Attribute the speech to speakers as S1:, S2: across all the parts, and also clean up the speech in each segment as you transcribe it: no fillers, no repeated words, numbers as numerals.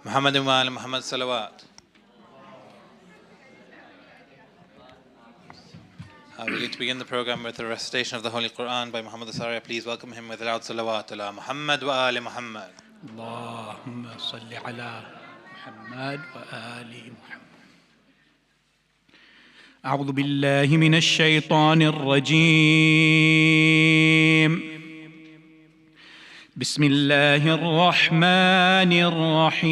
S1: Muhammadin wa ali Muhammad Salawat. We're going to begin the program with a recitation of the Holy Qur'an by Muhammad Asariya. Please welcome him with a loud salawat. Ala Muhammad wa ali Muhammad.
S2: Allahumma salli ala Muhammad wa ali Muhammad. أعوذ بالله من الشيطان الرجيم. بسم الله الرحمن الرحيم.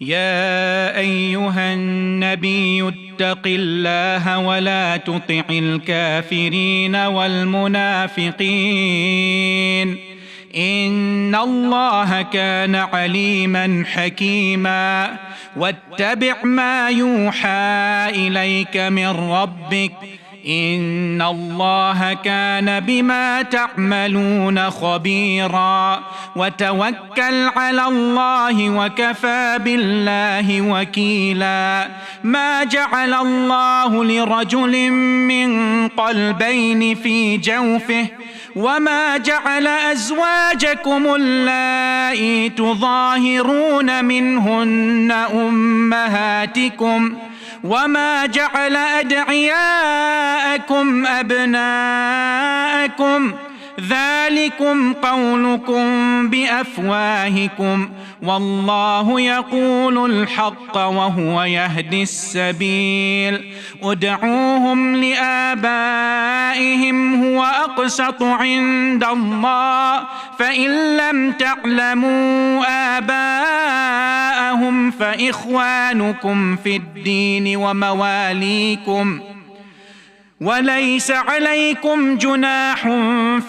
S2: يا أيها النبي اتق الله ولا تطع الكافرين والمنافقين إن الله كان عليما حكيما واتبع ما يوحى إليك من ربك إن الله كان بما تعملون خبيرا وتوكل على الله وكفى بالله وكيلا ما جعل الله لرجل من قلبين في جوفه وما جعل أزواجكم اللائي تظاهرون منهن أمهاتكم وما جعل أدعياءكم أبناءكم ذلكم قولكم بأفواهكم والله يقول الحق وهو يهدي السبيل ادعوهم لآبائهم هو أقسط عند الله فإن لم تعلموا آباءهم فإخوانكم في الدين ومواليكم وليس عليكم جناح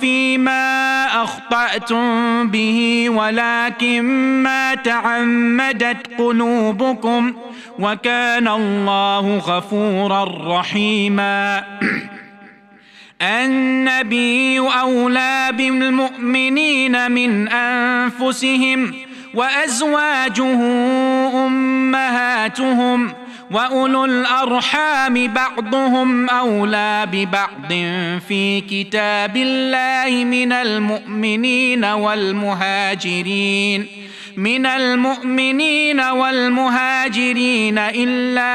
S2: فيما أخطأتم به ولكن ما تعمدت قلوبكم وكان الله غفورا رحيما. النبي أولى بالمؤمنين من أنفسهم وأزواجه أمهاتهم وأولو الأرحام بعضهم أولى ببعض في كتاب الله من المؤمنين والمهاجرين إلا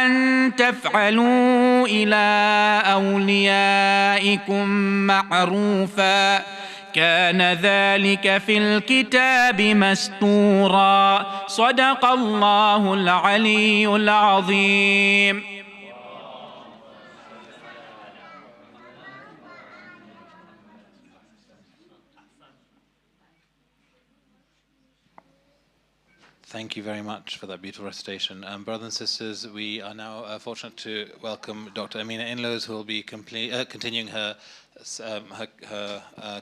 S2: أن تفعلوا إلى أوليائكم معروفا كان ذلك في الكتاب مستورا صدق الله العلي العظيم.
S1: Thank you very much for that beautiful recitation. Brothers and sisters, we are now fortunate to welcome Dr. Amina Inloes, who will be continuing her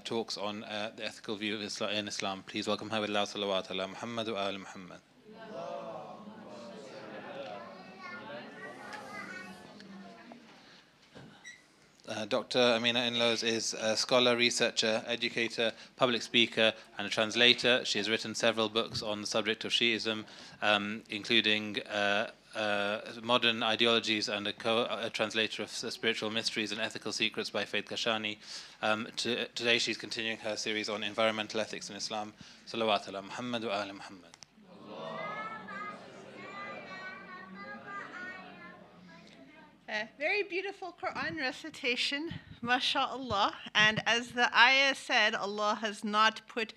S1: talks on the ethical view of Islam in Islam. Please welcome her with loud salawat ala Muhammad wa ali Muhammad. Dr. Amina Inloes is a scholar, researcher, educator, public speaker, and a translator. She has written several books on the subject of Shi'ism, including Modern Ideologies and a co-translator of Spiritual Mysteries and Ethical Secrets by Fayd Kashani. Today she's continuing her series on environmental ethics in Islam. Salawat ala Muhammad wa ali Muhammad.
S3: A very beautiful Qur'an recitation, mashallah. And as the ayah said, Allah has not put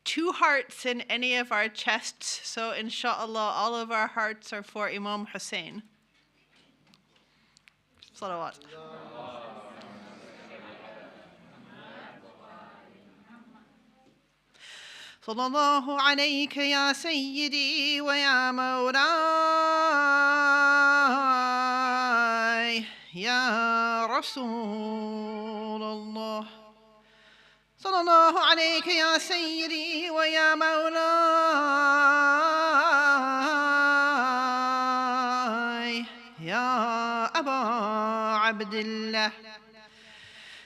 S3: two hearts in any of our chests, so inshallah all of our hearts are for Imam Hussein. Salawat. Sallallahu alayka ya sayyidi wa ya mawlay ya Rasulullah. Sallallahu alayka ya sayyidi wa ya mawlay ya Aba Abdillah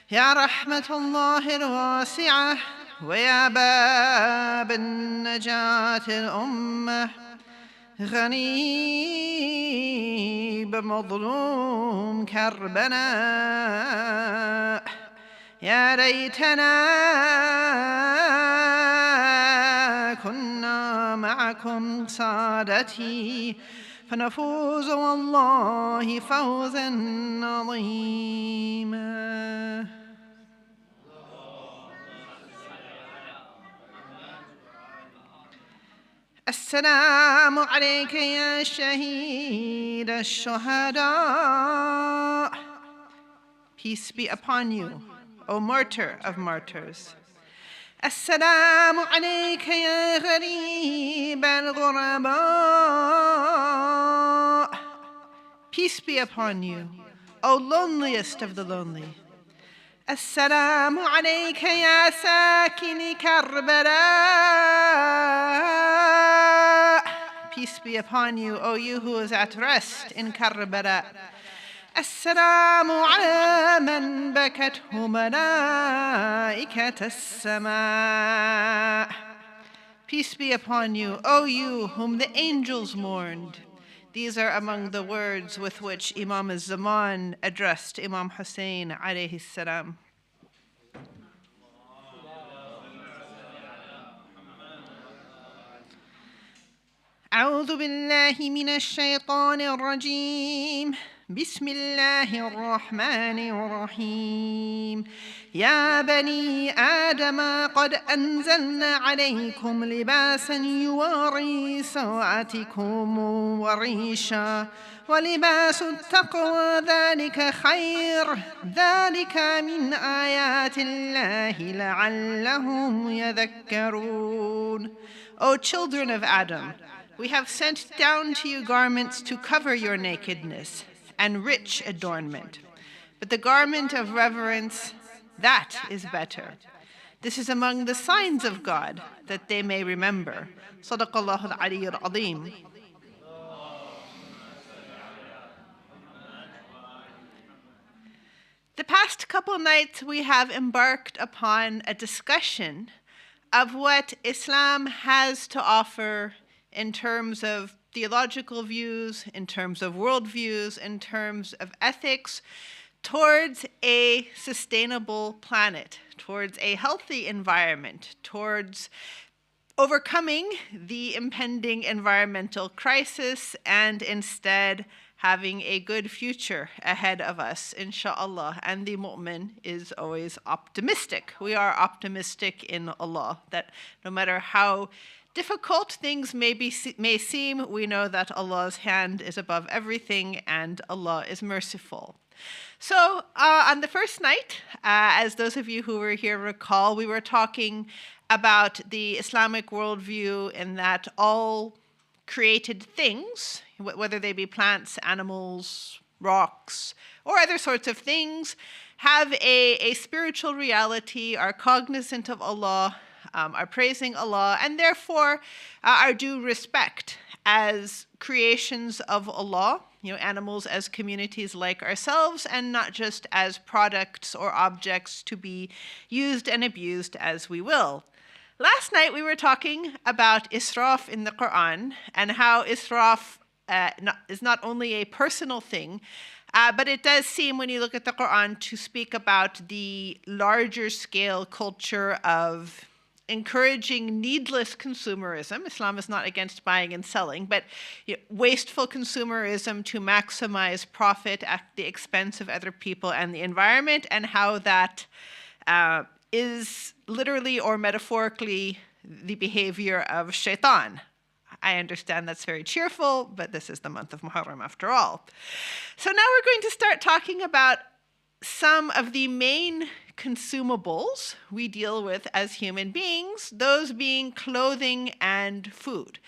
S3: ya rahmatullahi al-wasi'ah ويا باب النجاة الأمة غريب مظلوم كربلاء يا ليتنا معكم سادتي فنفوز والله فوزا عظيما. السلام عليك يا شهيد الشهداء. Peace be upon you, O martyr of martyrs. السلام عليك يا غريب الغرباء. Peace be upon you, O loneliest of the lonely. السلام عليك يا ساكن كربلاء. Peace be upon you, O you who is at rest in Karbala. السلام على من بكته ملائكة السماء. Peace be upon you, O you whom the angels mourned. These are among the words with which Imam al-Zaman addressed Imam Hussein alayhi salam. أعوذ بالله من الشيطان الرجيم. بسم الله الرحمن الرحيم. يا بني آدم قد أنزلنا عليكم لباسا يواري سوآتكم وريشا ولباس التقوى ذلك خير ذلك من آيات الله لعلهم يذكرون. O children of Adam, we have sent down to you garments to cover your nakedness and rich adornment. But the garment of reverence, that is better. This is among the signs of God, that they may remember. Sadaqallahu al-Ali al-Azim. The past couple nights we have embarked upon a discussion of what Islam has to offer in terms of theological views, in terms of worldviews, in terms of ethics, towards a sustainable planet, towards a healthy environment, towards overcoming the impending environmental crisis, and instead having a good future ahead of us, inshallah. And the mu'min is always optimistic. We are optimistic in Allah, that no matter how difficult things may seem, we know that Allah's hand is above everything and Allah is merciful. So on the first night, as those of you who were here recall, we were talking about the Islamic worldview in that all created things, whether they be plants, animals, rocks, or other sorts of things, have a spiritual reality, are cognizant of Allah, are praising Allah, and therefore are due respect as creations of Allah, animals as communities like ourselves, and not just as products or objects to be used and abused as we will. Last night we were talking about israf in the Qur'an and how israf is not only a personal thing, but it does seem, when you look at the Qur'an, to speak about the larger scale culture of encouraging needless consumerism. Islam is not against buying and selling, but wasteful consumerism to maximize profit at the expense of other people and the environment, and how that is literally or metaphorically the behavior of shaitan. I understand that's very cheerful, but this is the month of Muharam after all. So now we're going to start talking about some of the main consumables we deal with as human beings, those being clothing and food,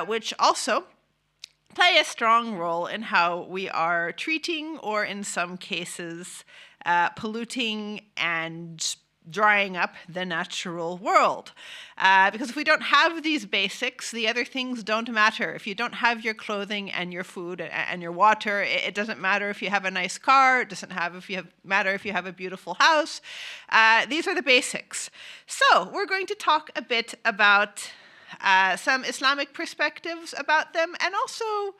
S3: which also play a strong role in how we are treating, or in some cases, polluting and drying up the natural world. Because if we don't have these basics, the other things don't matter. If you don't have your clothing and your food and your water, it doesn't matter if you have a nice car, it doesn't matter if you have a beautiful house. These are the basics. So we're going to talk a bit about some Islamic perspectives about them, and also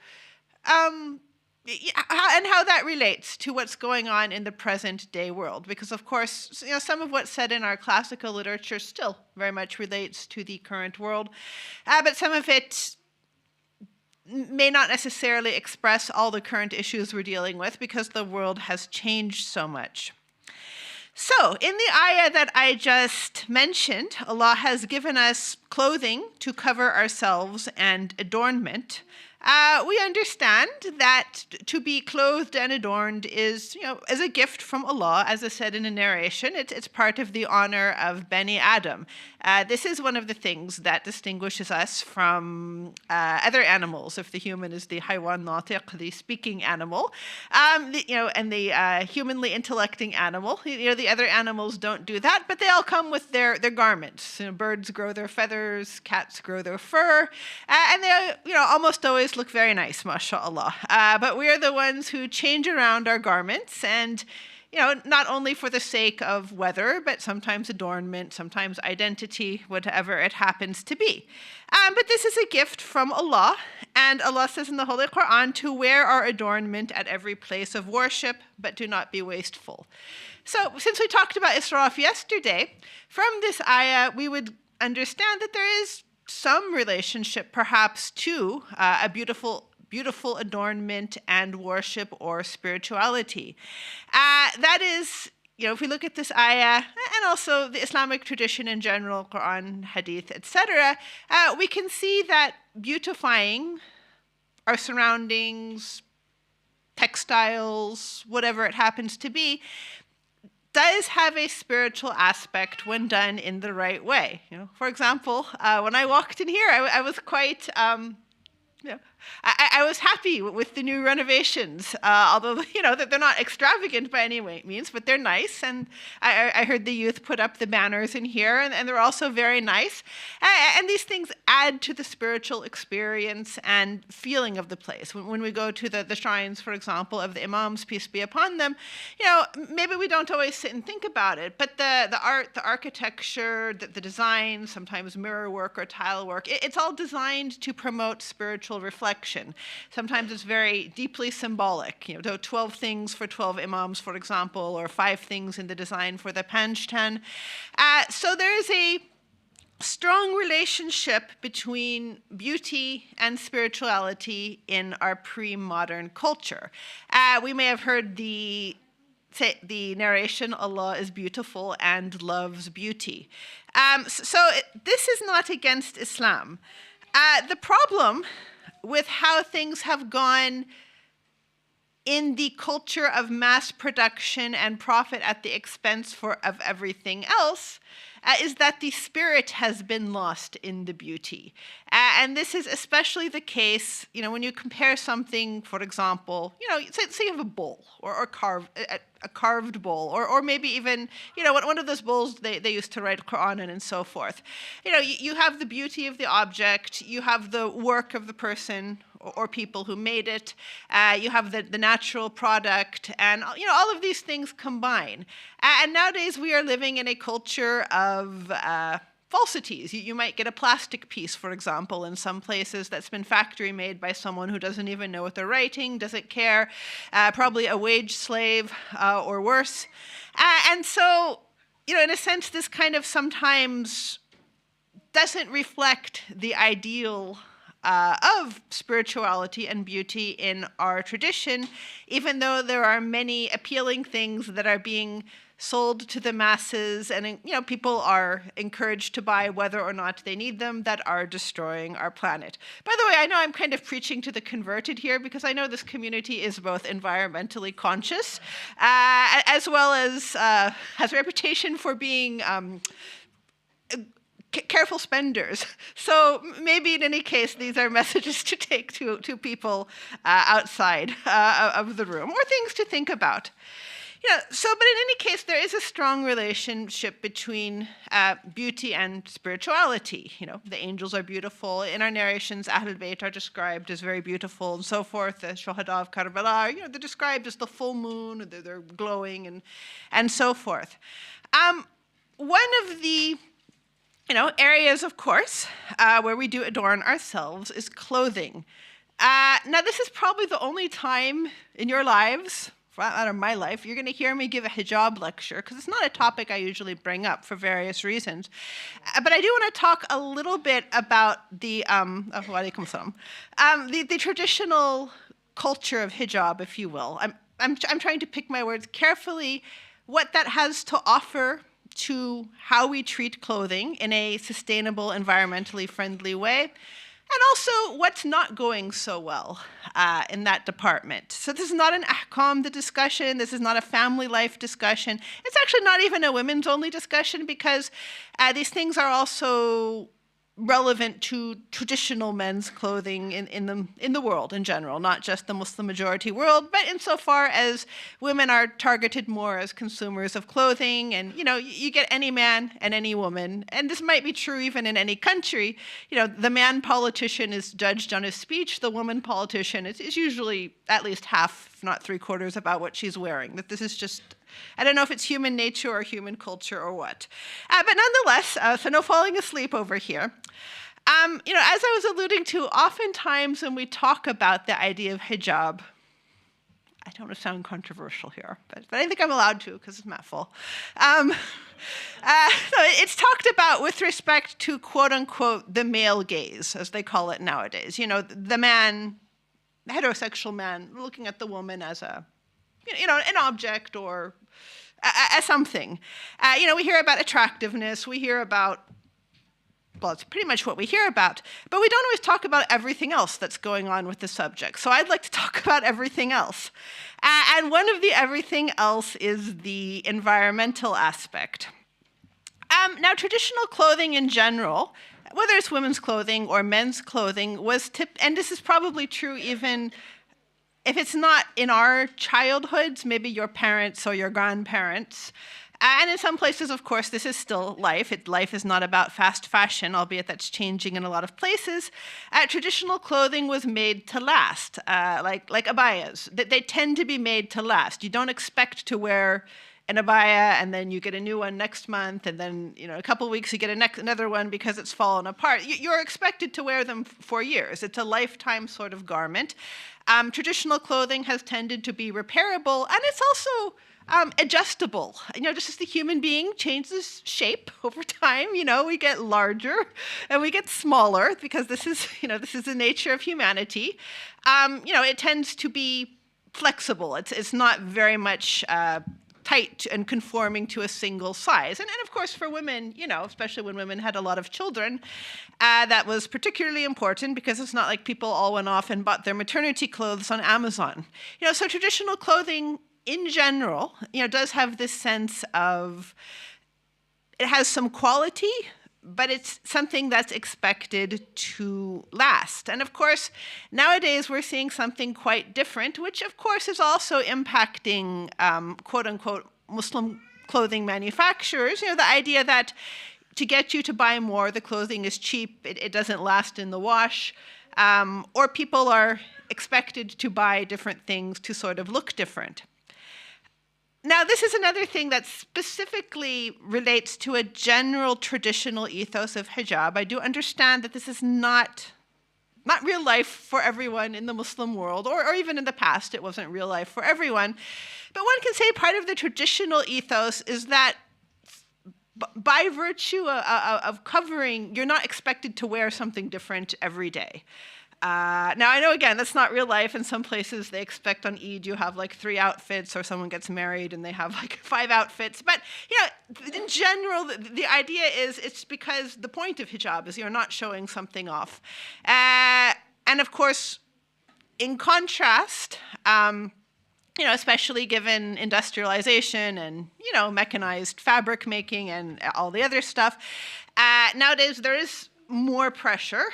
S3: and how that relates to what's going on in the present day world. Because of course, some of what's said in our classical literature still very much relates to the current world, but some of it may not necessarily express all the current issues we're dealing with because the world has changed so much. So, in the ayah that I just mentioned, Allah has given us clothing to cover ourselves and adornment. We understand that to be clothed and adorned is, as a gift from Allah, as I said in a narration. It's part of the honor of Bani Adam. This is one of the things that distinguishes us from other animals. If the human is the haywan natiq, the speaking animal, and the humanly intellecting animal, the other animals don't do that, but they all come with their garments. Birds grow their feathers, cats grow their fur, and they almost always look very nice, mashallah. But we are the ones who change around our garments, and not only for the sake of weather, but sometimes adornment, sometimes identity, whatever it happens to be. But this is a gift from Allah, and Allah says in the Holy Qur'an to wear our adornment at every place of worship, but do not be wasteful. So since we talked about Israf yesterday, from this ayah we would understand that there is some relationship perhaps to a beautiful adornment and worship or spirituality. That is, if we look at this ayah and also the Islamic tradition in general, Qur'an, hadith, etc., we can see that beautifying our surroundings, textiles, whatever it happens to be, does have a spiritual aspect when done in the right way. For example, when I walked in here, I was quite I was happy with the new renovations, although they're not extravagant by any means, but they're nice. And I heard the youth put up the banners in here, and they're also very nice. And these things add to the spiritual experience and feeling of the place. When we go to the shrines, for example, of the imams, peace be upon them, maybe we don't always sit and think about it, but the art, the architecture, the design, sometimes mirror work or tile work, it's all designed to promote spiritual reflection. Sometimes it's very deeply symbolic. 12 things for 12 imams, for example, or 5 things in the design for the Panjtan. So there is a strong relationship between beauty and spirituality in our pre-modern culture. We may have heard the narration, Allah is beautiful and loves beauty. This is not against Islam. The problem with how things have gone in the culture of mass production and profit at the expense of everything else is that the spirit has been lost in the beauty. And this is especially the case, when you compare something, for example, say you have a bowl or a carved bowl, or maybe even, one of those bowls they used to write Qur'an in and so forth. You have the beauty of the object, you have the work of the person or people who made it, you have the natural product, and all of these things combine. And nowadays we are living in a culture of falsities. You might get a plastic piece, for example, in some places that's been factory made by someone who doesn't even know what they're writing, doesn't care, probably a wage slave or worse. And so, in a sense, this kind of sometimes doesn't reflect the ideal of spirituality and beauty in our tradition, even though there are many appealing things that are being sold to the masses, and people are encouraged to buy whether or not they need them, that are destroying our planet. By the way, I know I'm kind of preaching to the converted here, because I know this community is both environmentally conscious as well as has a reputation for being careful spenders. So maybe in any case, these are messages to take to people outside of the room, or things to think about. But in any case, there is a strong relationship between beauty and spirituality. The angels are beautiful. In our narrations, Ahlul Bayt are described as very beautiful and so forth. The Shuhada of Karbala, they're described as the full moon, they're glowing and so forth. One of the areas, of course, where we do adorn ourselves is clothing. Now, this is probably the only time in your lives, for that matter, my life, you're going to hear me give a hijab lecture, because it's not a topic I usually bring up for various reasons. But I do want to talk a little bit about the traditional culture of hijab, if you will. I'm trying to pick my words carefully, what that has to offer to how we treat clothing in a sustainable, environmentally friendly way, and also what's not going so well in that department. So this is not an ahkam discussion. This is not a family life discussion. It's actually not even a women's only discussion, because these things are also relevant to traditional men's clothing in the world in general, not just the Muslim majority world, but insofar as women are targeted more as consumers of clothing, and you get any man and any woman, and this might be true even in any country. The man politician is judged on his speech. The woman politician is usually at least half, if not 3/4, about what she's wearing. That this is just, I don't know if it's human nature or human culture or what. But nonetheless, so no falling asleep over here. As I was alluding to, oftentimes when we talk about the idea of hijab, I don't want to sound controversial here, but I think I'm allowed to because it's mouthful. So it's talked about with respect to, quote unquote, the male gaze, as they call it nowadays. The man, the heterosexual man, looking at the woman as an object or as something. We hear about attractiveness. We hear about, well, it's pretty much what we hear about, but we don't always talk about everything else that's going on with the subject. So I'd like to talk about everything else. And one of the everything else is the environmental aspect. Now, traditional clothing in general, whether it's women's clothing or men's clothing, was and this is probably true even if it's not in our childhoods, maybe your parents or your grandparents. And in some places, of course, this is still life. Life is not about fast fashion, albeit that's changing in a lot of places. Traditional clothing was made to last, like abayas. They tend to be made to last. You don't expect to wear an abaya and then you get a new one next month, and then a couple of weeks you get another one because it's fallen apart. You're expected to wear them for years. It's a lifetime sort of garment. Traditional clothing has tended to be repairable, and it's also adjustable. Just as the human being changes shape over time, we get larger and we get smaller because this is the nature of humanity. It tends to be flexible. It's not very much tight and conforming to a single size. And of course for women, especially when women had a lot of children, that was particularly important because it's not like people all went off and bought their maternity clothes on Amazon. So traditional clothing in general, does have this sense of, it has some quality, but it's something that's expected to last. And of course, nowadays we're seeing something quite different, which of course is also impacting, quote unquote, Muslim clothing manufacturers. The idea that to get you to buy more, the clothing is cheap, it doesn't last in the wash, or people are expected to buy different things to sort of look different. Now, this is another thing that specifically relates to a general traditional ethos of hijab. I do understand that this is not real life for everyone in the Muslim world, or even in the past it wasn't real life for everyone. But one can say part of the traditional ethos is that by virtue of covering, you're not expected to wear something different every day. Now, I know, again, that's not real life. In some places, they expect on Eid you have like 3 outfits, or someone gets married and they have like 5 outfits. But, in general, the idea is it's because the point of hijab is you're not showing something off. And of course, in contrast, especially given industrialization and, mechanized fabric making and all the other stuff, nowadays there is more pressure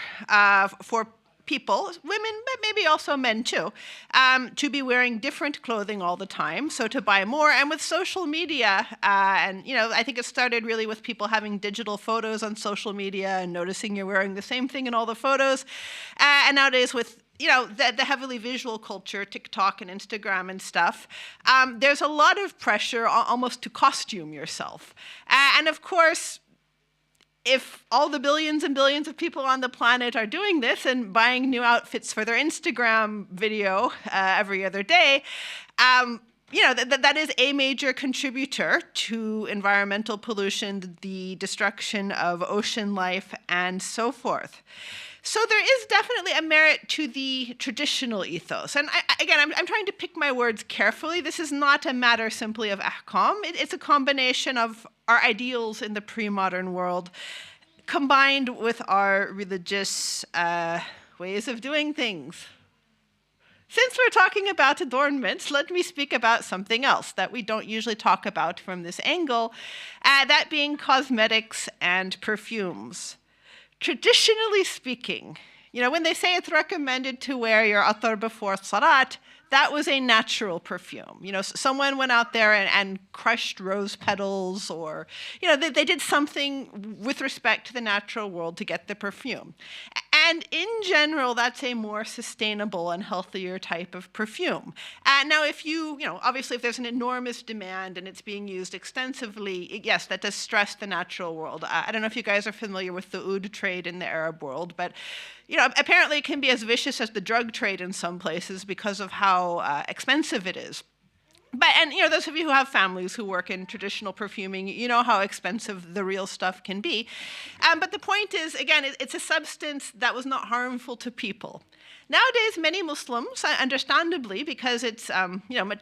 S3: for people, women, but maybe also men too, to be wearing different clothing all the time, so to buy more. And with social media, and I think it started really with people having digital photos on social media and noticing you're wearing the same thing in all the photos. And nowadays with the heavily visual culture, TikTok and Instagram and stuff, there's a lot of pressure almost to costume yourself. And of course, if all the billions and billions of people on the planet are doing this and buying new outfits for their Instagram video every other day, that is a major contributor to environmental pollution, the destruction of ocean life, and so forth. So there is definitely a merit to the traditional ethos. And I'm trying to pick my words carefully. This is not a matter simply of ahkam. It's a combination of our ideals in the pre-modern world combined with our religious ways of doing things. Since we're talking about adornments, let me speak about something else that we don't usually talk about from this angle, that being cosmetics and perfumes. Traditionally speaking, when they say it's recommended to wear your attar before salat, that was a natural perfume. Someone went out there and crushed rose petals, or, they did something with respect to the natural world to get the perfume. And in general, that's a more sustainable and healthier type of perfume. Now, if obviously if there's an enormous demand and it's being used extensively, yes, that does stress the natural world. I don't know if you guys are familiar with the oud trade in the Arab world, but apparently it can be as vicious as the drug trade in some places because of how expensive it is. And those of you who have families who work in traditional perfuming, you know how expensive the real stuff can be. But the point is, again, it's a substance that was not harmful to people. Nowadays, many Muslims, understandably, because it's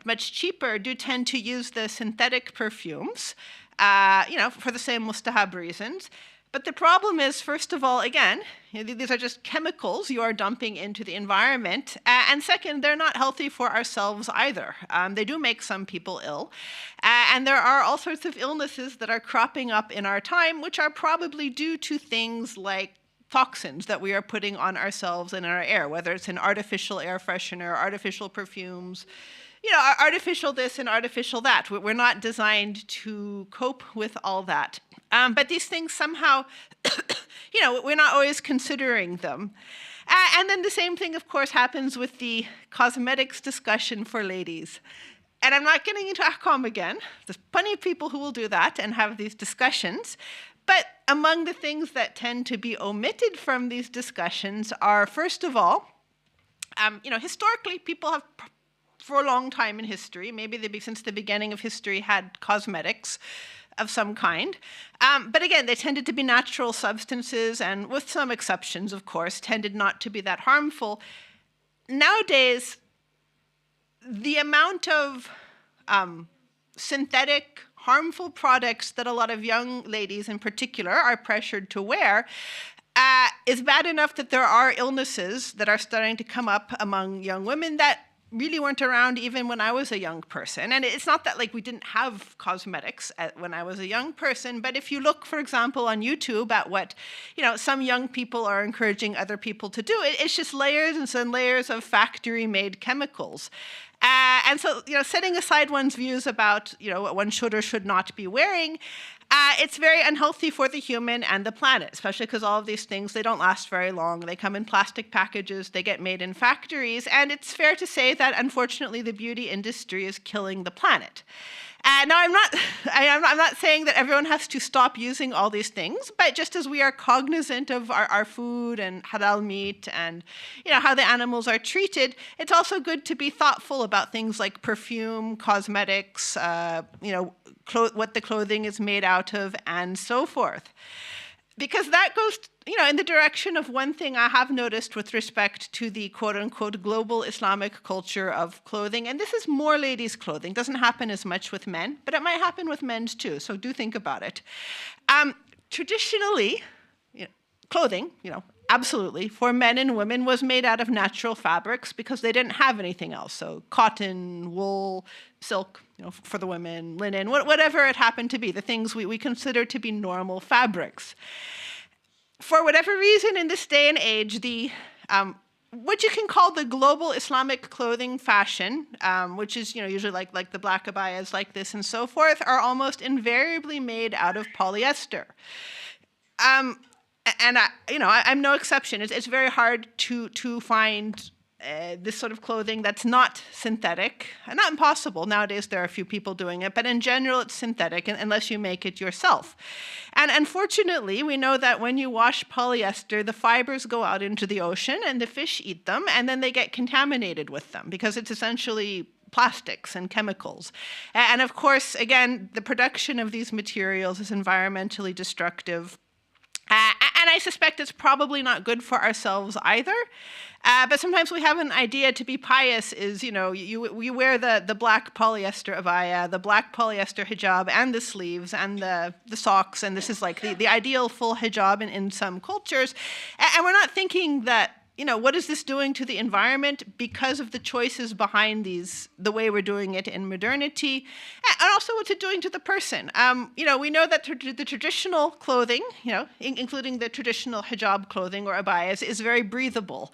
S3: much cheaper, do tend to use the synthetic perfumes, for the same mustahab reasons. But the problem is, first of all, again, these are just chemicals you are dumping into the environment. And second, they're not healthy for ourselves either. They do make some people ill. And there are all sorts of illnesses that are cropping up in our time, which are probably due to things like toxins that we are putting on ourselves and in our air, whether it's an artificial air freshener, artificial perfumes, artificial this and artificial that. We're not designed to cope with all that. But these things somehow, we're not always considering them. And then the same thing, of course, happens with the cosmetics discussion for ladies. And I'm not getting into ahkam again. There's plenty of people who will do that and have these discussions. But among the things that tend to be omitted from these discussions are, first of all, historically, people have, for a long time in history, maybe since the beginning of history, had cosmetics of some kind. But again, they tended to be natural substances, and with some exceptions, of course, tended not to be that harmful. Nowadays, the amount of synthetic, harmful products that a lot of young ladies in particular are pressured to wear is bad enough that there are illnesses that are starting to come up among young women that really weren't around even when I was a young person. And it's not that we didn't have cosmetics when I was a young person, but if you look, for example, on YouTube at what some young people are encouraging other people to do, it's just layers and some layers of factory-made chemicals. And so, setting aside one's views about, what one should or should not be wearing, it's very unhealthy for the human and the planet, especially because all of these things, they don't last very long. They come in plastic packages, they get made in factories, and it's fair to say that, unfortunately, the beauty industry is killing the planet. Now, I'm not saying that everyone has to stop using all these things, but just as we are cognizant of our food and halal meat and how the animals are treated, it's also good to be thoughtful about things like perfume, cosmetics, what the clothing is made out of, and so forth. Because that goes, in the direction of one thing I have noticed with respect to the quote-unquote global Islamic culture of clothing, and this is more ladies' clothing. It doesn't happen as much with men, but it might happen with men's too, so do think about it. Traditionally, clothing, absolutely, for men and women was made out of natural fabrics because they didn't have anything else. So cotton, wool, silk, for the women, linen, whatever it happened to be, the things we consider to be normal fabrics. For whatever reason, in this day and age, the what you can call the global Islamic clothing fashion, which is usually like the black abayas like this and so forth, are almost invariably made out of polyester. And I'm no exception. It's very hard to find this sort of clothing that's not synthetic, and not impossible. Nowadays, there are a few people doing it, but in general, it's synthetic unless you make it yourself. And unfortunately, we know that when you wash polyester, the fibers go out into the ocean, and the fish eat them, and then they get contaminated with them because it's essentially plastics and chemicals. And of course, again, the production of these materials is environmentally destructive. And I suspect it's probably not good for ourselves either. But sometimes we have an idea to be pious is, you wear the black polyester abaya, the black polyester hijab, and the sleeves, and the socks, and this is like the ideal full hijab in some cultures. And we're not thinking that, what is this doing to the environment because of the choices behind the way we're doing it in modernity, and also what's it doing to the person. We know that the traditional clothing, including the traditional hijab clothing or abayas, is very breathable.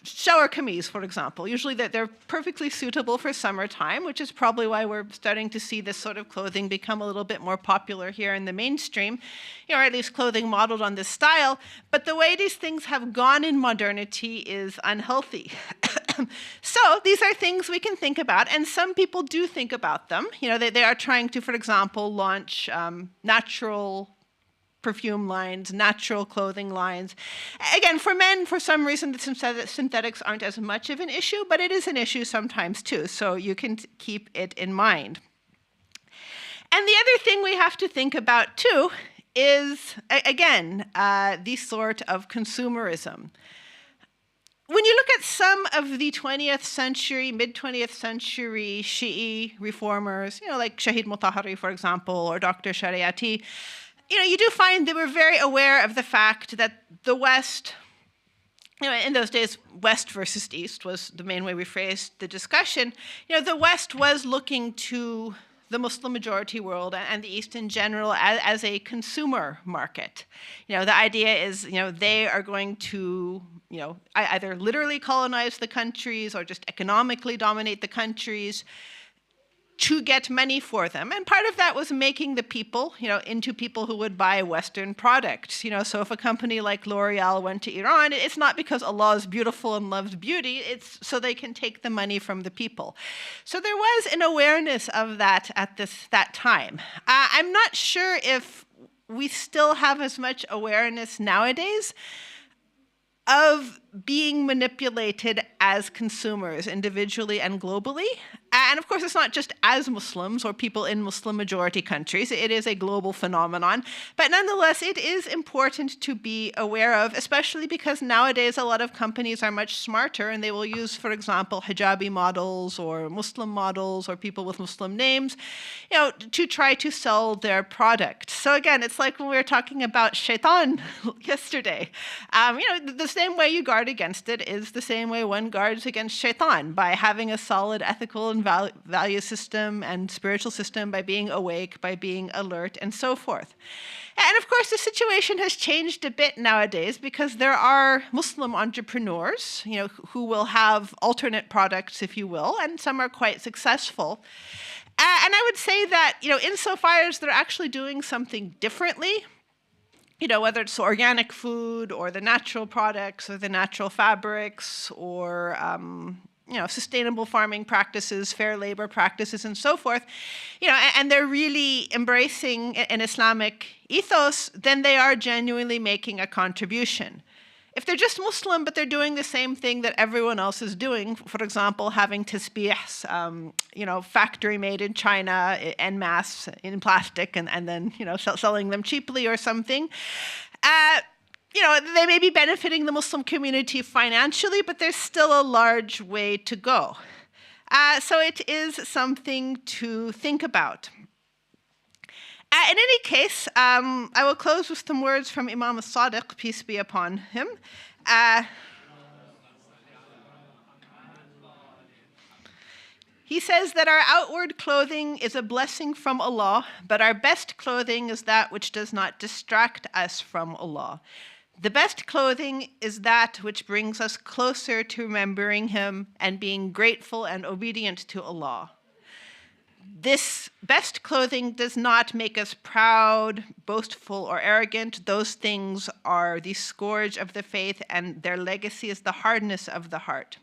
S3: Shower kameez, for example. Usually they're perfectly suitable for summertime, which is probably why we're starting to see this sort of clothing become a little bit more popular here in the mainstream, or at least clothing modeled on this style. But the way these things have gone in modernity is unhealthy. So these are things we can think about, and some people do think about them. They are trying to, for example, launch natural perfume lines, natural clothing lines. Again, for men, for some reason, the synthetics aren't as much of an issue, but it is an issue sometimes too, so you can keep it in mind. And the other thing we have to think about too is, again, the sort of consumerism. When you look at some of the 20th century, mid-20th century Shi'i reformers, like Shahid Mutahari, for example, or Dr. Shariati, you do find they were very aware of the fact that the West, in those days, West versus East was the main way we phrased the discussion. The West was looking to the Muslim majority world and the East in general as a consumer market. The idea is, they are going to, either literally colonize the countries or just economically dominate the countries to get money for them. And part of that was making the people, into people who would buy Western products. So if a company like L'Oreal went to Iran, it's not because Allah is beautiful and loves beauty, it's so they can take the money from the people. So there was an awareness of that at that time. I'm not sure if we still have as much awareness nowadays of being manipulated as consumers individually and globally. And of course, it's not just as Muslims or people in Muslim majority countries. It is a global phenomenon. But nonetheless, it is important to be aware of, especially because nowadays a lot of companies are much smarter and they will use, for example, hijabi models or Muslim models or people with Muslim names, to try to sell their product. So again, it's like when we were talking about shaitan yesterday. The same way you guard against it is the same way one guards against shaitan, by having a solid ethical and value system and spiritual system, by being awake, by being alert, and so forth. And of course, the situation has changed a bit nowadays because there are Muslim entrepreneurs, who will have alternate products, if you will, and some are quite successful. And I would say that, insofar as they're actually doing something differently, whether it's organic food or the natural products or the natural fabrics or, sustainable farming practices, fair labor practices, and so forth, and they're really embracing an Islamic ethos, then they are genuinely making a contribution. If they're just Muslim, but they're doing the same thing that everyone else is doing, for example, having tasbihs, factory made in China en masse in plastic and then, selling them cheaply or something, they may be benefiting the Muslim community financially, but there's still a large way to go. So it is something to think about. In any case, I will close with some words from Imam al-Sadiq, peace be upon him. He says that our outward clothing is a blessing from Allah, but our best clothing is that which does not distract us from Allah. The best clothing is that which brings us closer to remembering Him and being grateful and obedient to Allah. This best clothing does not make us proud, boastful, or arrogant. Those things are the scourge of the faith, and their legacy is the hardness of the heart.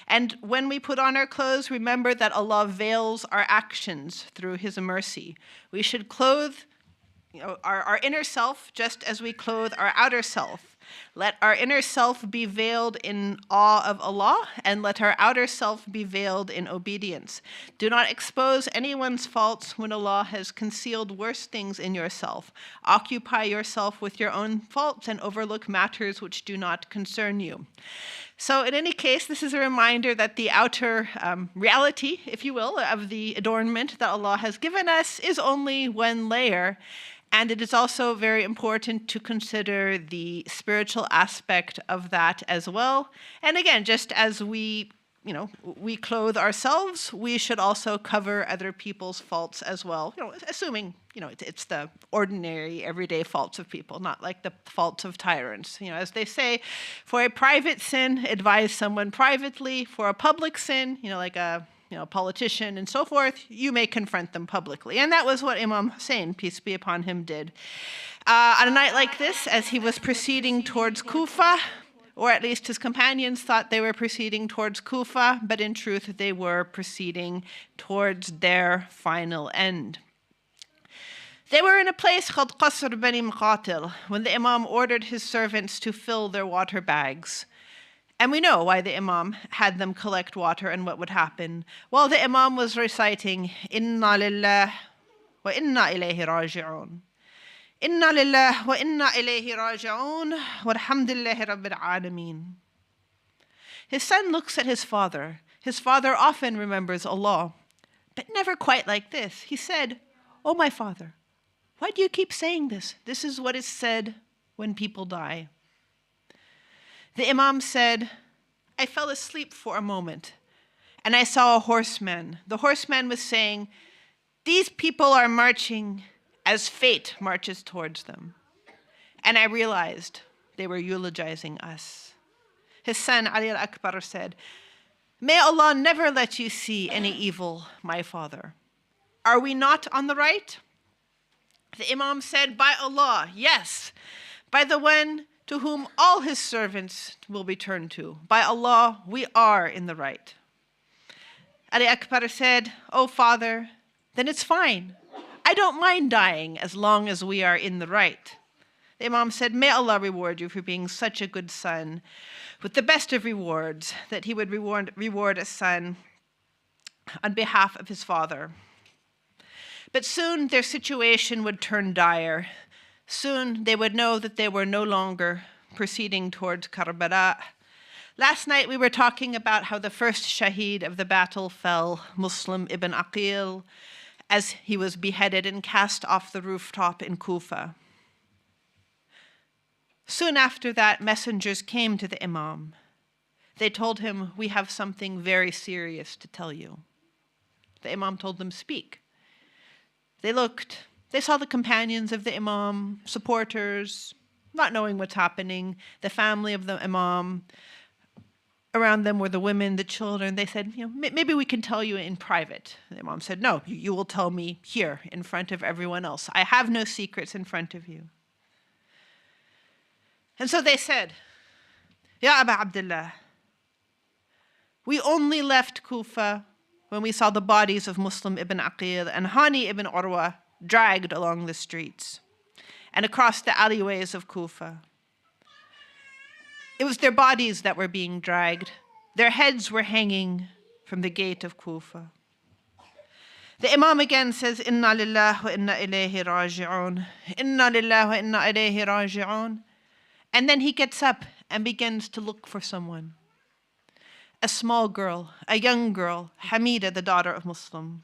S3: And when we put on our clothes, remember that Allah veils our actions through His mercy. We should clothe our inner self just as we clothe our outer self. Let our inner self be veiled in awe of Allah, and let our outer self be veiled in obedience. Do not expose anyone's faults when Allah has concealed worse things in yourself. Occupy yourself with your own faults and overlook matters which do not concern you. So in any case, this is a reminder that the outer reality, if you will, of the adornment that Allah has given us is only one layer. And it is also very important to consider the spiritual aspect of that as well. And again, just as we clothe ourselves, we should also cover other people's faults as well, assuming, it's the ordinary, everyday faults of people, not like the faults of tyrants. As they say, for a private sin, advise someone privately. For a public sin, like a politician and so forth, you may confront them publicly. And that was what Imam Hussein, peace be upon him, did. On a night like this, as he was proceeding towards Kufa, or at least his companions thought they were proceeding towards Kufa, but in truth they were proceeding towards their final end. They were in a place called Qasr Bani Muqatil when the Imam ordered his servants to fill their water bags. And we know why the Imam had them collect water and what would happen. Well, the Imam was reciting, Inna lillah wa inna ilayhi raji'un. Inna lillah wa inna ilayhi raji'un walhamdulillahi rabbil alameen. His son looks at his father. His father often remembers Allah, but never quite like this. He said, "Oh, my father, why do you keep saying this? This is what is said when people die." The Imam said, "I fell asleep for a moment, and I saw a horseman. The horseman was saying, 'These people are marching as fate marches towards them.' And I realized they were eulogizing us." His son, Ali al-Akbar, said, "May Allah never let you see any evil, my father. Are we not on the right?" The Imam said, "By Allah, yes, by the one to whom all his servants will be turned to. By Allah, we are in the right." Ali Akbar said, "Oh, father, then it's fine. I don't mind dying as long as we are in the right." The Imam said, "May Allah reward you for being such a good son, with the best of rewards, that he would reward a son on behalf of his father." But soon their situation would turn dire. Soon they would know that they were no longer proceeding towards Karbala. Last night we were talking about how the first shaheed of the battle fell, Muslim ibn Aqil, as he was beheaded and cast off the rooftop in Kufa. Soon after that, messengers came to the Imam. They told him, "We have something very serious to tell you." The Imam told them, "Speak." They looked. They saw the companions of the Imam, supporters, not knowing what's happening, the family of the Imam. Around them were the women, the children. They said, "Maybe we can tell you in private." The Imam said, "No, you will tell me here in front of everyone else. I have no secrets in front of you." And so they said, "Ya Aba Abdullah, we only left Kufa when we saw the bodies of Muslim ibn Aqil and Hani ibn Urwa dragged along the streets and across the alleyways of Kufa. It was their bodies that were being dragged. Their heads were hanging from the gate of Kufa." The Imam again says, "Inna lillah wa inna ilayhi raji'un. Inna lillah wa inna ilayhi raji'un." And then he gets up and begins to look for someone. A small girl, a young girl, Hamida, the daughter of Muslim.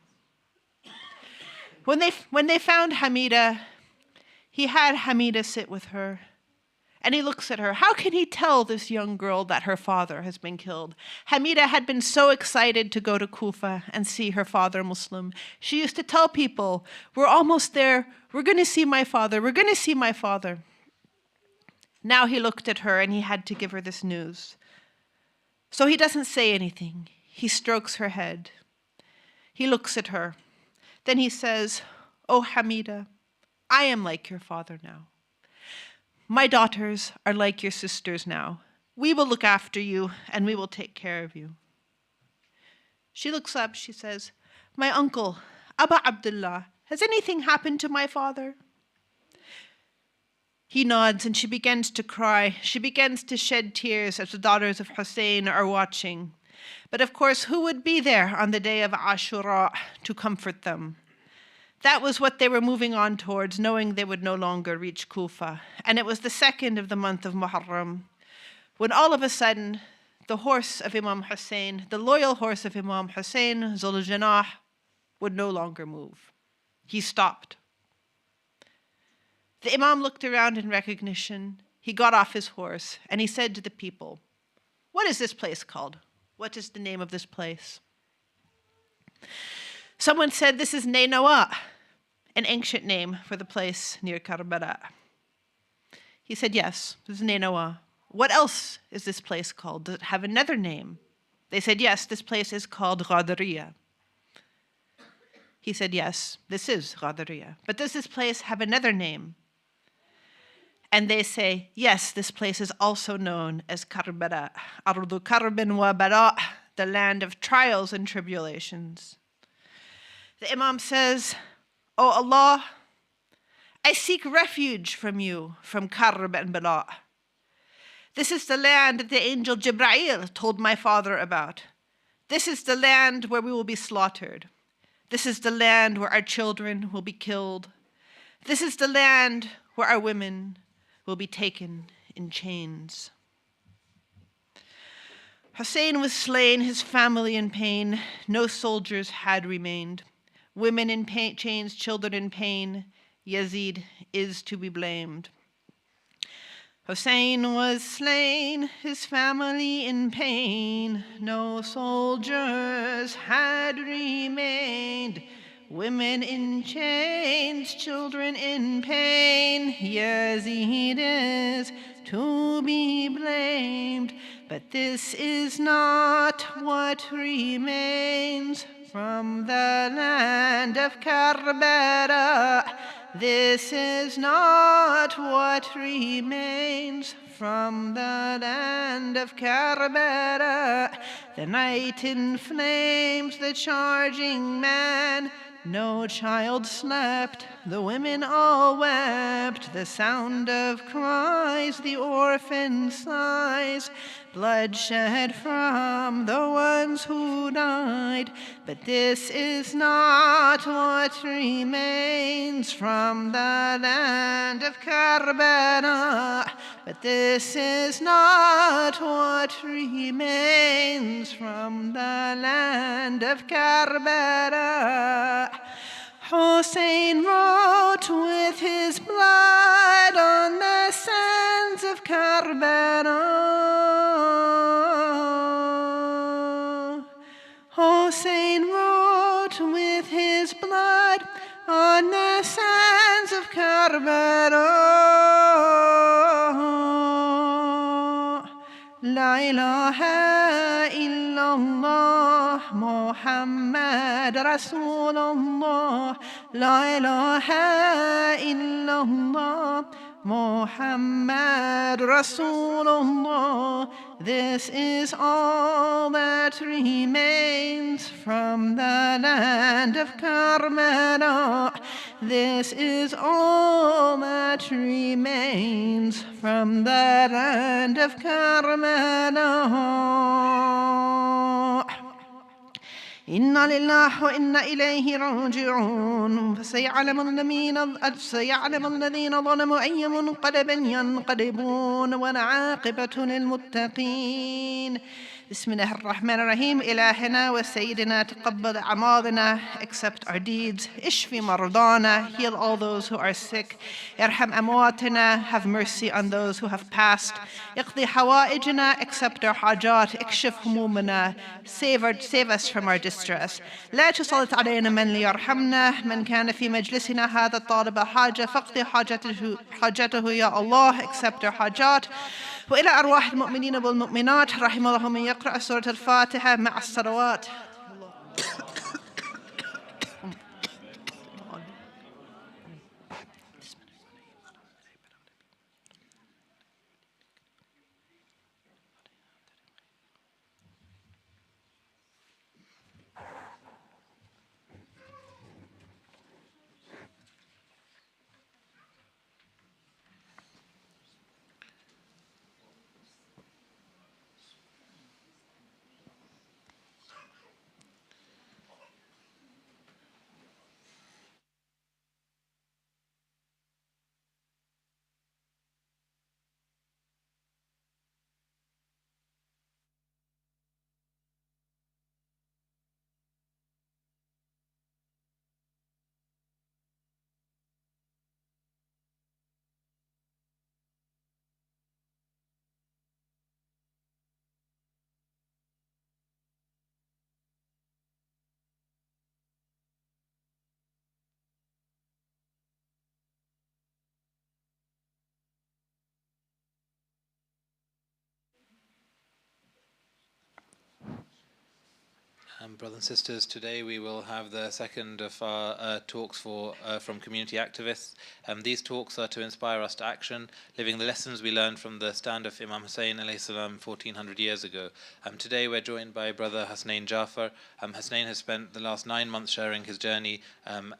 S3: When they found Hamida, he had Hamida sit with her, and he looks at her. How can he tell this young girl that her father has been killed? Hamida had been so excited to go to Kufa and see her father Muslim. She used to tell people, "We're almost there. We're going to see my father. We're going to see my father." Now he looked at her and he had to give her this news. So he doesn't say anything. He strokes her head. He looks at her. Then he says, "Oh Hamida, I am like your father now. My daughters are like your sisters now. We will look after you and we will take care of you." She looks up, she says, "My uncle, Aba Abdullah, has anything happened to my father?" He nods and she begins to cry. She begins to shed tears as the daughters of Hussein are watching. But of course, who would be there on the day of Ashura to comfort them? That was what they were moving on towards, knowing they would no longer reach Kufa. And it was the 2nd of the month of Muharram, when all of a sudden, the horse of Imam Hussein, the loyal horse of Imam Hussein, Zul Janah, would no longer move. He stopped. The Imam looked around in recognition. He got off his horse and he said to the people, "What is this place called? What is the name of this place?" Someone said, "This is Nainawa," an ancient name for the place near Karbala. He said, "Yes, this is Nainawa. What else is this place called? Does it have another name?" They said, "Yes, this place is called Ghadariya." He said, "Yes, this is Ghadariya. But does this place have another name?" And they say, "Yes, this place is also known as Karbala, Ardu Karbin wa Bala, the land of trials and tribulations." The Imam says, "Oh Allah, I seek refuge from you, from Karb and Bala. This is the land that the angel Jibreel told my father about. This is the land where we will be slaughtered. This is the land where our children will be killed. This is the land where our women will be taken in chains." Hussein was slain, his family in pain. No soldiers had remained. Women in pain, chains, children in pain. Yazid is to be blamed. Hussein was slain, his family in pain. No soldiers had remained. Women in chains, children in pain. Yazid is to be blamed. But this is not what remains from the land of Karbala. This is not what remains from the land of Karbala. The night inflames the charging man. No child slept, the women all wept. The sound of cries, the orphan sighs. Bloodshed from the ones who died. But this is not what remains from the land of Karbala. But this is not what remains from the land of Karbala. Hussein wrote with his blood on the sands of Karbala. Hussein wrote with his blood on the sands of Karbala. La ilaha illallah Muhammad Rasulullah. La ilaha illallah Muhammad Rasulullah. This is all that remains from the land of Karbala. This is all that remains from the land of Karbala. Inna lillahi wa inna ilayhi raji'un. فسيعلم الذين ظلموا أي منقلب ينقلبون والعاقبة للمتقين. بسم الله الرحمن الرحيم. إلهنا وسيدنا تقبل أعمالنا, accept our deeds. اشفي مرضانا, heal all those who are sick. ارحم أمواتنا, have mercy on those who have passed. اقضي حوائجنا, accept our حاجات. اكشف همومنا, save us from our distress. لا تسلط علينا من ليرحمنا. من كان في مجلسنا هذا طالب حاجة فاقضي حاجته يا الله, accept our حاجات. وإلى أرواح المؤمنين والمؤمنات رحم الله من يقرأ سورة الفاتحة مع الصلوات.
S1: Brothers and sisters, today we will have the second of our talks from community activists. These talks are to inspire us to action, living the lessons we learned from the stand of Imam Hussein alayhi salam 1400 years ago. Today we're joined by Brother Hasnain Jafar. Hasnain has spent the last 9 months sharing his journey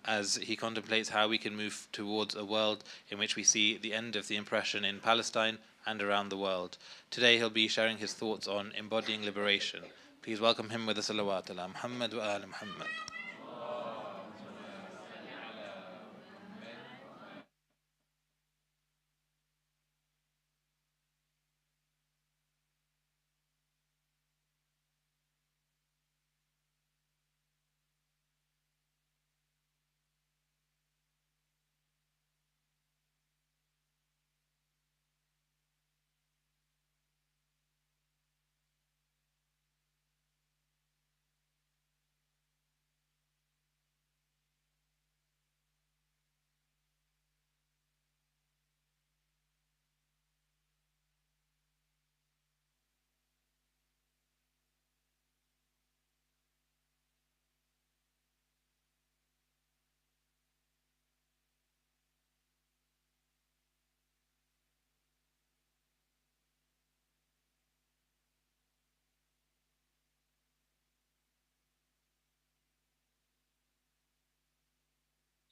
S1: as he contemplates how we can move towards a world in which we see the end of the oppression in Palestine and around the world. Today he'll be sharing his thoughts on embodying liberation. Please welcome him with a salawat ala Muhammad wa ala Muhammad.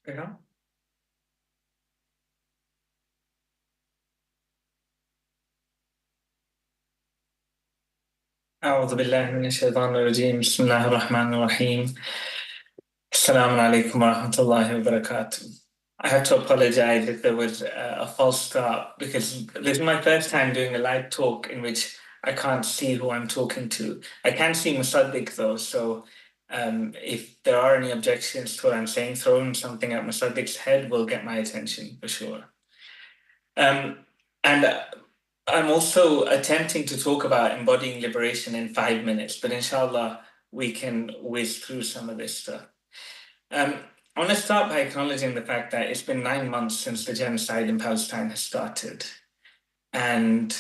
S4: Yeah. أعوذ بالله من الشيطان الرجيم بسم الله الرحمن الرحيم Assalamu alaikum wa rahmatullahi wa barakatuh. I have to apologize if there was a false start because this is my first time doing a live talk in which I can't see who I'm talking to. I can see Musaddiq though, so if there are any objections to what I'm saying, throwing something at Musaddiq's head will get my attention for sure. And I'm also attempting to talk about embodying liberation in 5 minutes, but inshallah, we can whiz through some of this stuff. I want to start by acknowledging the fact that it's been 9 months since the genocide in Palestine has started. And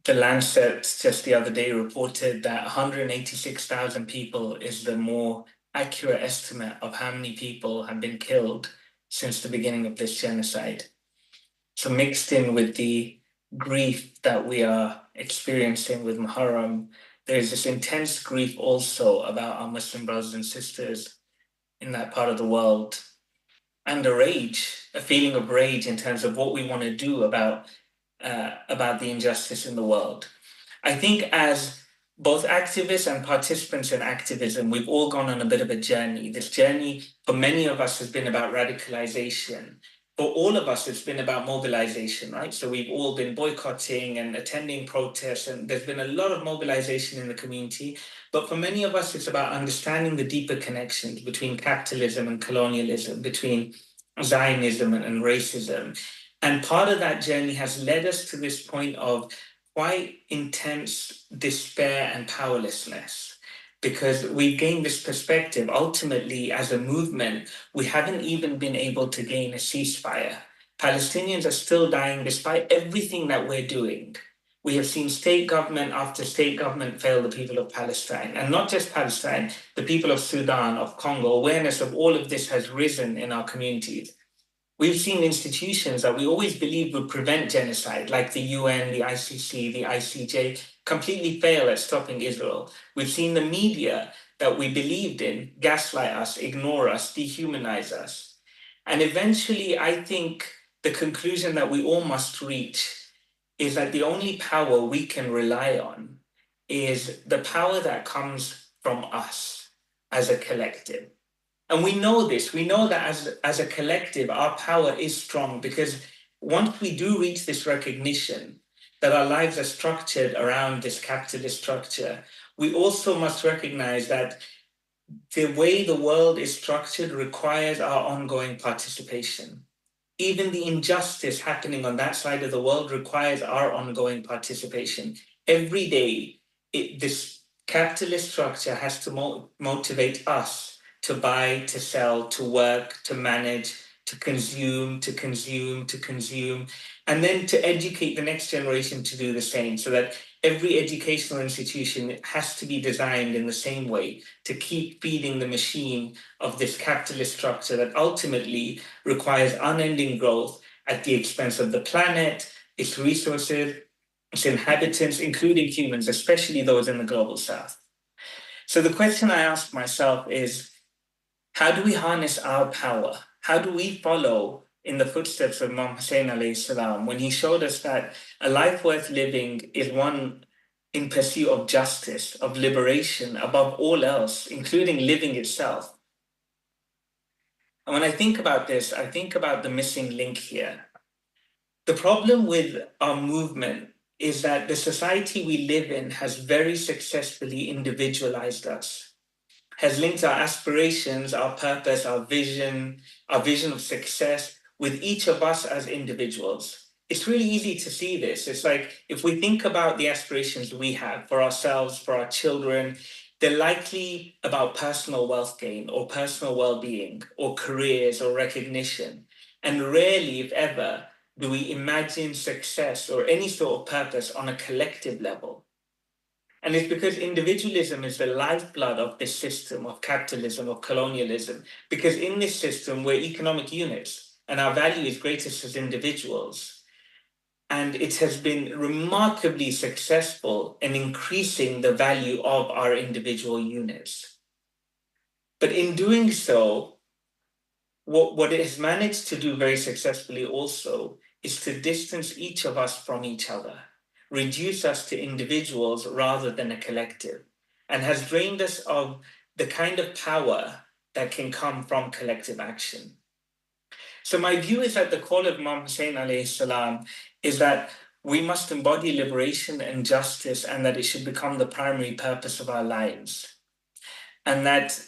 S4: the Lancet just the other day reported that 186,000 people is the more accurate estimate of how many people have been killed since the beginning of this genocide. So mixed in with the grief that we are experiencing with Muharram, there's this intense grief also about our Muslim brothers and sisters in that part of the world, and a feeling of rage in terms of what we want to do about the injustice in the world. I think as both activists and participants in activism, we've all gone on a bit of a journey. This journey for many of us has been about radicalization. For all of us, it's been about mobilization, right? So we've all been boycotting and attending protests, and there's been a lot of mobilization in the community. But for many of us, it's about understanding the deeper connections between capitalism and colonialism, between Zionism and racism. And part of that journey has led us to this point of quite intense despair and powerlessness, because we've gained this perspective. Ultimately, as a movement, we haven't even been able to gain a ceasefire. Palestinians are still dying despite everything that we're doing. We have seen state government after state government fail the people of Palestine, and not just Palestine, the people of Sudan, of Congo. Awareness of all of this has risen in our communities. We've seen institutions that we always believed would prevent genocide, like the UN, the ICC, the ICJ, completely fail at stopping Israel. We've seen the media that we believed in gaslight us, ignore us, dehumanize us. And eventually, I think the conclusion that we all must reach is that the only power we can rely on is the power that comes from us as a collective. And we know this. We know that as a collective, our power is strong, because once we do reach this recognition that our lives are structured around this capitalist structure, we also must recognize that the way the world is structured requires our ongoing participation. Even the injustice happening on that side of the world requires our ongoing participation. Every day, this capitalist structure has to motivate us to buy, to sell, to work, to manage, to consume, to consume, to consume, and then to educate the next generation to do the same, so that every educational institution has to be designed in the same way to keep feeding the machine of this capitalist structure that ultimately requires unending growth at the expense of the planet, its resources, its inhabitants, including humans, especially those in the global south. So the question I ask myself is, how do we harness our power? How do we follow in the footsteps of Imam Hussein alayhi salam when he showed us that a life worth living is one in pursuit of justice, of liberation, above all else, including living itself? And when I think about this, I think about the missing link here. The problem with our movement is that the society we live in has very successfully individualized us, has linked our aspirations, our purpose, our vision of success with each of us as individuals. It's really easy to see this. It's like, if we think about the aspirations we have for ourselves, for our children, they're likely about personal wealth gain or personal well-being or careers or recognition. And rarely, if ever, do we imagine success or any sort of purpose on a collective level. And it's because individualism is the lifeblood of this system of capitalism, of colonialism, because in this system, we're economic units and our value is greatest as individuals. And it has been remarkably successful in increasing the value of our individual units. But in doing so, what it has managed to do very successfully also is to distance each of us from each other, reduce us to individuals rather than a collective, and has drained us of the kind of power that can come from collective action. So my view is that the call of Imam Hussein alayhi salam is that we must embody liberation and justice, and that it should become the primary purpose of our lives. And that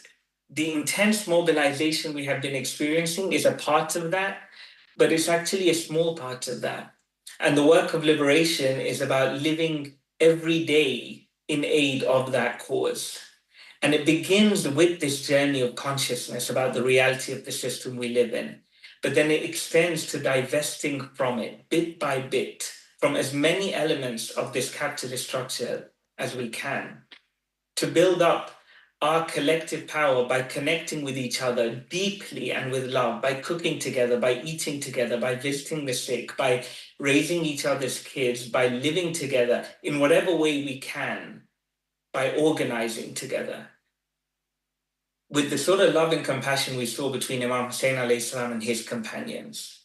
S4: the intense mobilization we have been experiencing is a part of that, but it's actually a small part of that. And the work of liberation is about living every day in aid of that cause. And it begins with this journey of consciousness about the reality of the system we live in. But then it extends to divesting from it, bit by bit, from as many elements of this capitalist structure as we can, to build up our collective power by connecting with each other deeply and with love, by cooking together, by eating together, by visiting the sick, by raising each other's kids, by living together in whatever way we can, by organizing together. With the sort of love and compassion we saw between Imam Hussein alayhi salam and his companions,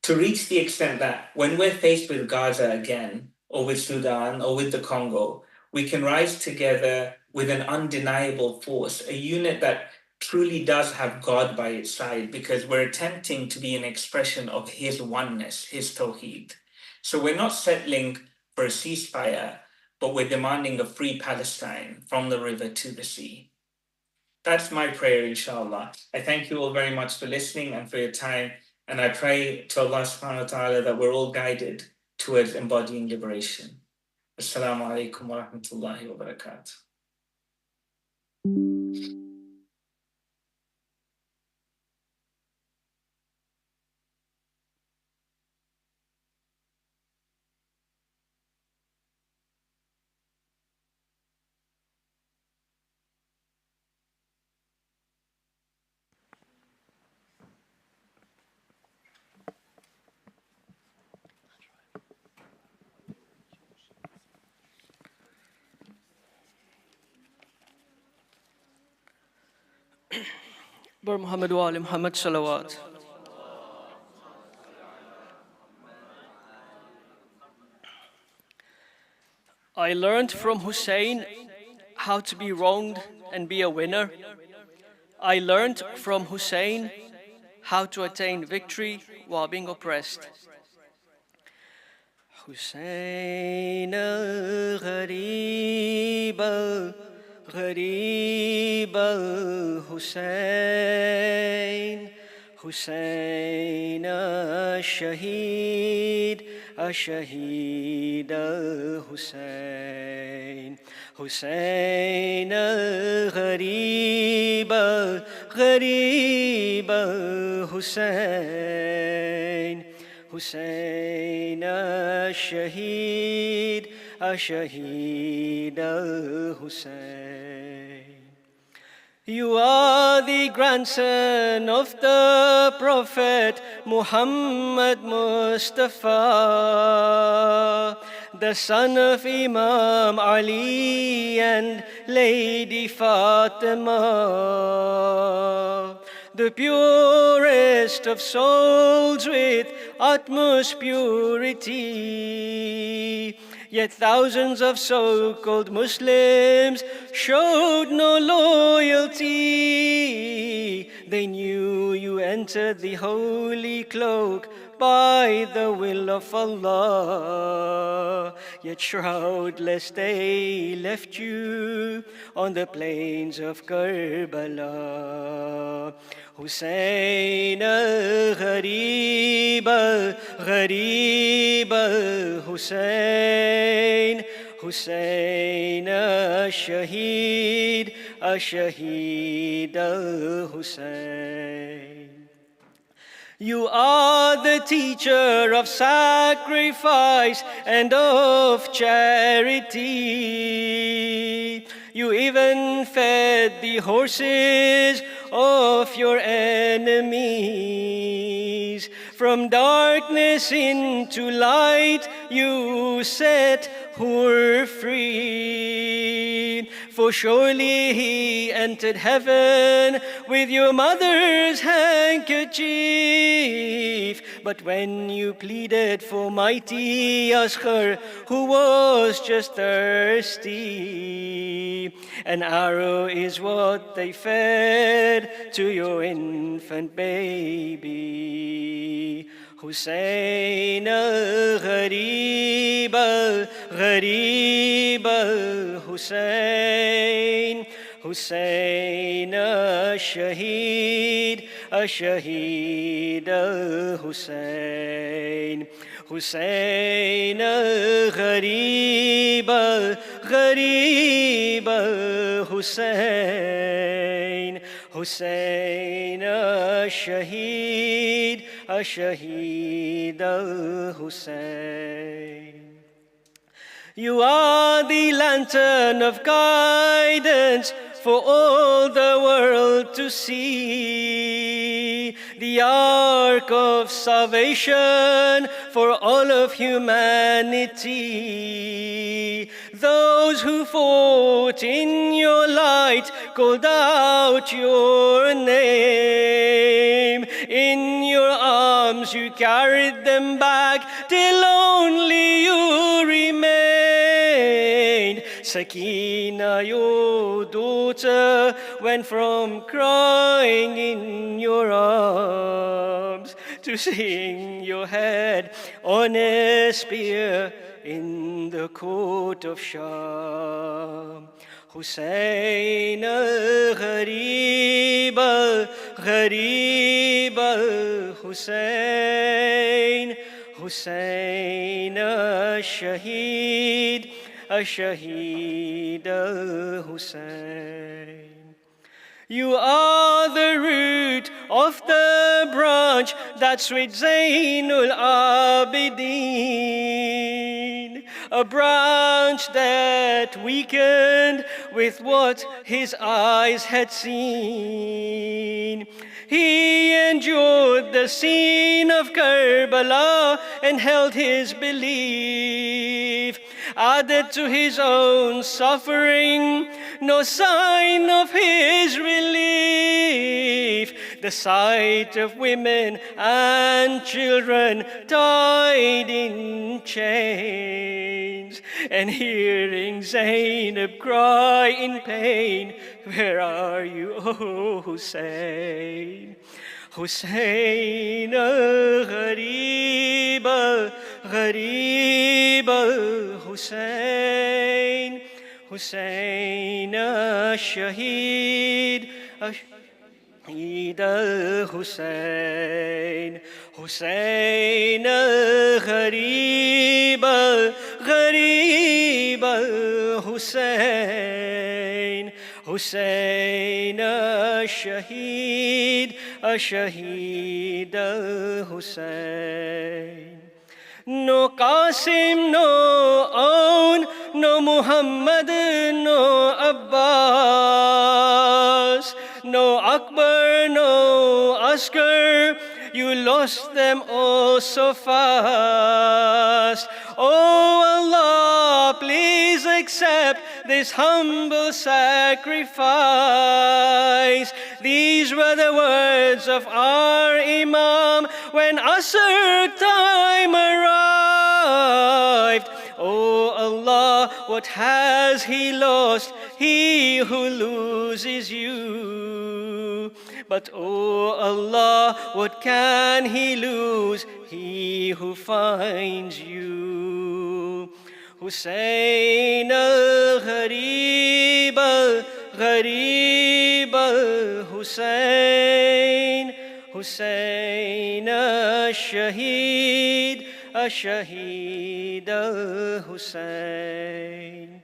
S4: to reach the extent that when we're faced with Gaza again, or with Sudan, or with the Congo, we can rise together with an undeniable force, a unit that truly does have God by its side, because we're attempting to be an expression of his oneness, his tawheed. So we're not settling for a ceasefire, but we're demanding a free Palestine from the river to the sea. That's my prayer, inshallah. I thank you all very much for listening and for your time. And I pray to Allah subhanahu wa ta'ala that we're all guided towards embodying liberation. Assalamu alaikum wa rahmatullahi wa barakatuh.
S5: Bar Muhammad wa ali Muhammad salawat. I learned from Hussein how to be wronged and be a winner. I learned from Hussein how to attain victory while being oppressed. Hussein ghariba غريب حسين حسين الشهيد الشهيد الحسين حسين غريب غريب حسين حسين الشهيد الشهيد الحسين. You are the grandson of the Prophet Muhammad Mustafa, the son of Imam Ali and Lady Fatima, the purest of souls with utmost purity. Yet thousands of so-called Muslims showed no loyalty. They knew you entered the holy cloak by the will of Allah. Yet shroudless they left you on the plains of Karbala. Hussein al-Gharib al-Gharib al-Hussein Hussein al-Shaheed al-Shaheed al-Hussein. You are the teacher of sacrifice and of charity. You even fed the horses of your enemies. From darkness into light you set who were free. For surely he entered heaven with your mother's handkerchief. But when you pleaded for mighty Asghar, who was just thirsty, an arrow is what they fed to your infant baby. Hussein al-Gharib al-Gharib al-Hussein Hussein al-Shaheed al-Shaheed al-Hussein Hussein al-Gharib al-Gharib al-Hussein Hussein al-Shaheed al-Shaheed al-Hussein. You are the lantern of guidance for all the world to see, the ark of salvation for all of humanity. Those who fought in your light called out your name. In your arms you carried them back till only you remained. Sakina, your daughter, went from crying in your arms to seeing your head on a spear in the court of Sham. Hussein al-Gharib al-Gharib al-Hussein Hussein al-Shaheed al-Shaheed al-Hussein. You are the root of the branch that's with Zainul Abidin, a branch that weakened with what his eyes had seen. He endured the scene of Karbala and held his belief. Added to his own suffering, no sign of his relief. The sight of women and children tied in chains, and hearing Zainab cry in pain, "Where are you, O Hussein?" Hussein al-Gharib al-Gharib al-Hussein Hussein al-Shaheed al-Shaheed al-Hussein حسين غريب غريب حسين حسين الشهيد الشهيد حسين. No Qasim, no Aun, no Muhammad, no Abbas, no Akbar, no Asghar, you lost them all so fast. Oh Allah, please accept this humble sacrifice. These were the words of our Imam when Asr time arrived. Oh Allah, what has he lost, he who loses you? But oh Allah, what can he lose, he who finds you? Hussein al-Gharib al-Gharib al-Hussein Hussein al-Shaheed al-Shaheed al-Hussein.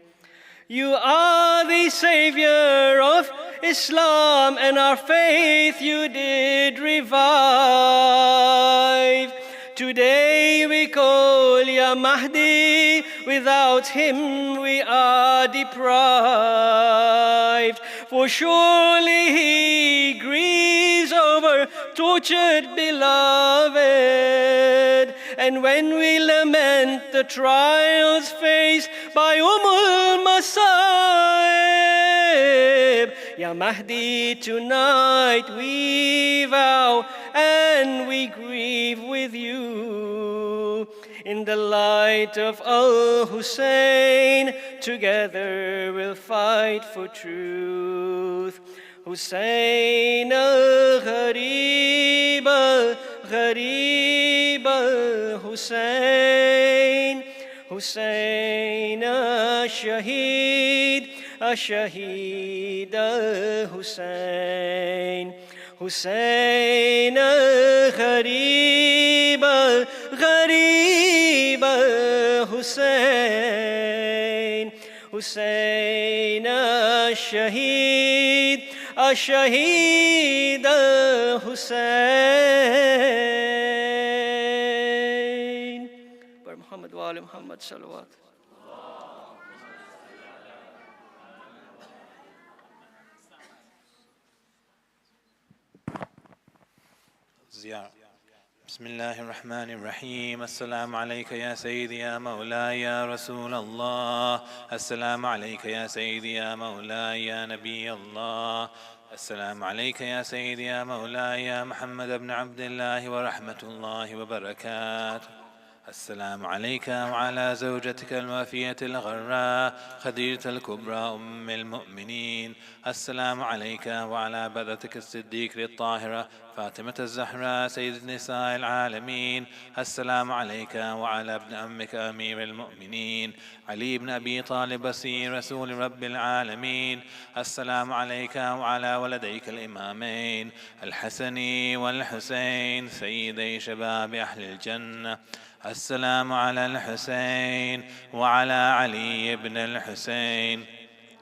S5: You are the savior of Islam, and our faith you did revive. Today we call Ya Mahdi, without him we are deprived. For surely he grieves over tortured beloved. And when we lament the trials faced by Masaib, Ya Mahdi, tonight we vow and we grieve with you. In the light of Al-Hussein, together we'll fight for truth. Hussein al-Gharib al-Gharib al-Hussein Hussein al-Shaheed al-Shaheed al-Hussein Hussein al-Gharib al-Gharib al-Hussein Hussein al-Shaheed al-Shaheed al-Hussein. By Muhammad wa ali Muhammad salawat.
S1: زيارة. بسم الله الرحمن الرحيم. السلام عليك يا سيدي يا مولاي يا رسول الله. السلام عليك يا سيدي يا مولاي يا نبي الله. السلام عليك يا سيدي يا مولاي يا محمد بن عبد الله ورحمة الله وبركاته. السلام عليك وعلى زوجتك الوافية الغراء خديجة الكبرى أم المؤمنين. السلام عليك وعلى بذتك الصديق الطاهرة فاطمة الزهراء سيد نساء العالمين. السلام عليك وعلى ابن أمك أمير المؤمنين علي بن أبي طالب وسير رسول رب العالمين. السلام عليك وعلى ولديك الإمامين الحسن والحسين سيدي شباب أهل الجنة. السلام على الحسين وعلى علي بن الحسين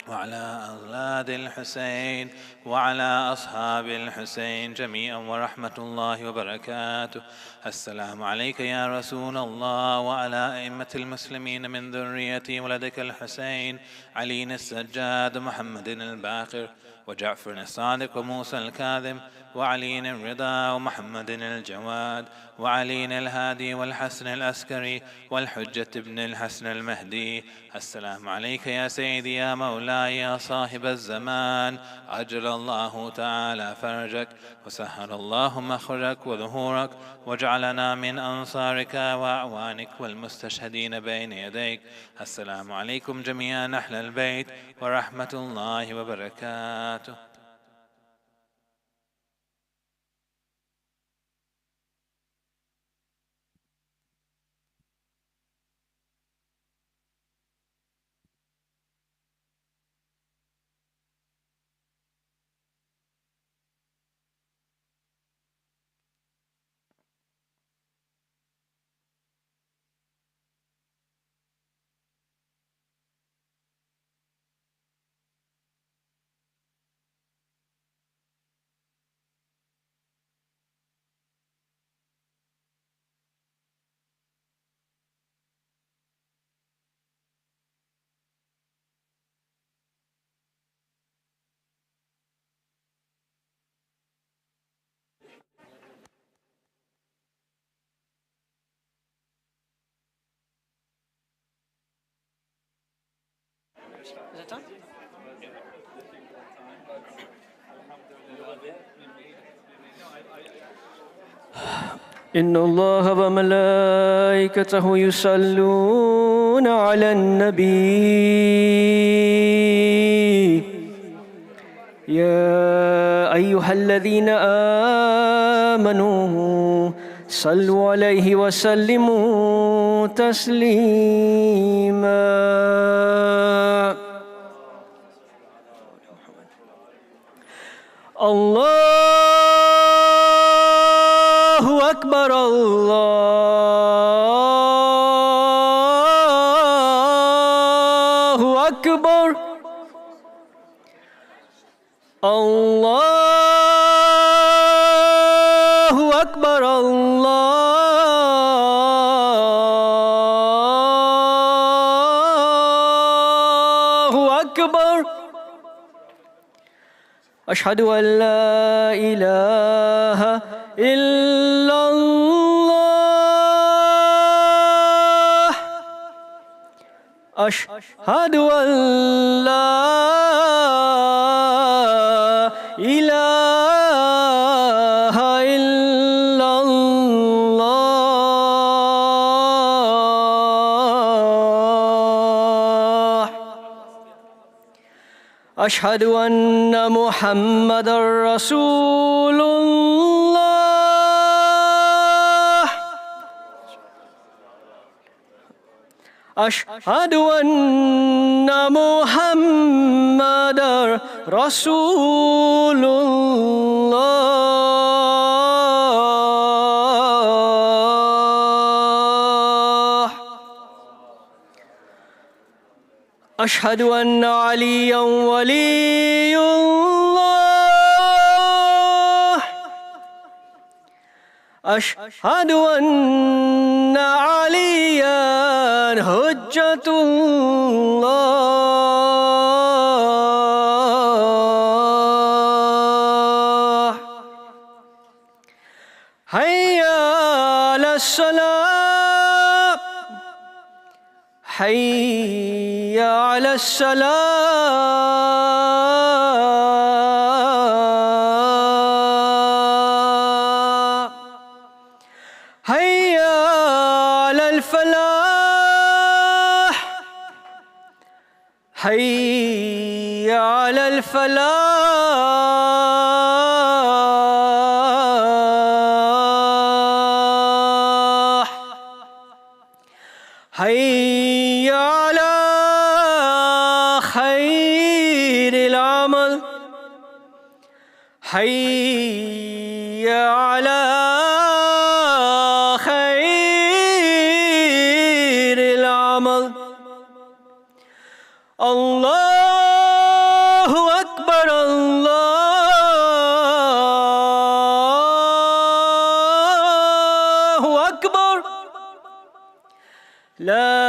S1: وعلى أولاد الحسين وعلى أصحاب الحسين جميعا ورحمة الله وبركاته. السلام عليك يا رسول الله وعلى أئمة المسلمين من ذرية ولدك الحسين علي السجاد محمد الباقر وجعفر الصادق وموسى الكاظم وعلي الرضا ومحمد الجواد وعلي الهادي والحسن العسكري والحجة ابن الحسن المهدي. السلام عليك يا سيدي يا مولاي يا صاحب الزمان. أجل الله تعالى فرجك وسهل الله مخرجك وظهورك واجعلنا من أنصارك وأعوانك والمستشهدين بين يديك. السلام عليكم جميعا أهل البيت ورحمة الله وبركاته.
S5: Is it time? إن الله وملائكته يصلون على النبي يا أيها الذين آمنوا صلوا عليه وسلموا تسليما الله أكبر الله أكبر الله أكبر الله أكبر أشهد أن لا إله إلا الله أشهد أن لا إله إلا الله أشهد أن محمدًا رسول الله أشهد أن محمدًا رسول الله أشهد أن عليًا ولي الله أشهد أن عليًا حجة الله حي على الصلاة حي على الصلاة حي على الفلاح حي على الفلاح حي على خير العمل حي على خير العمل الله أكبر الله أكبر لا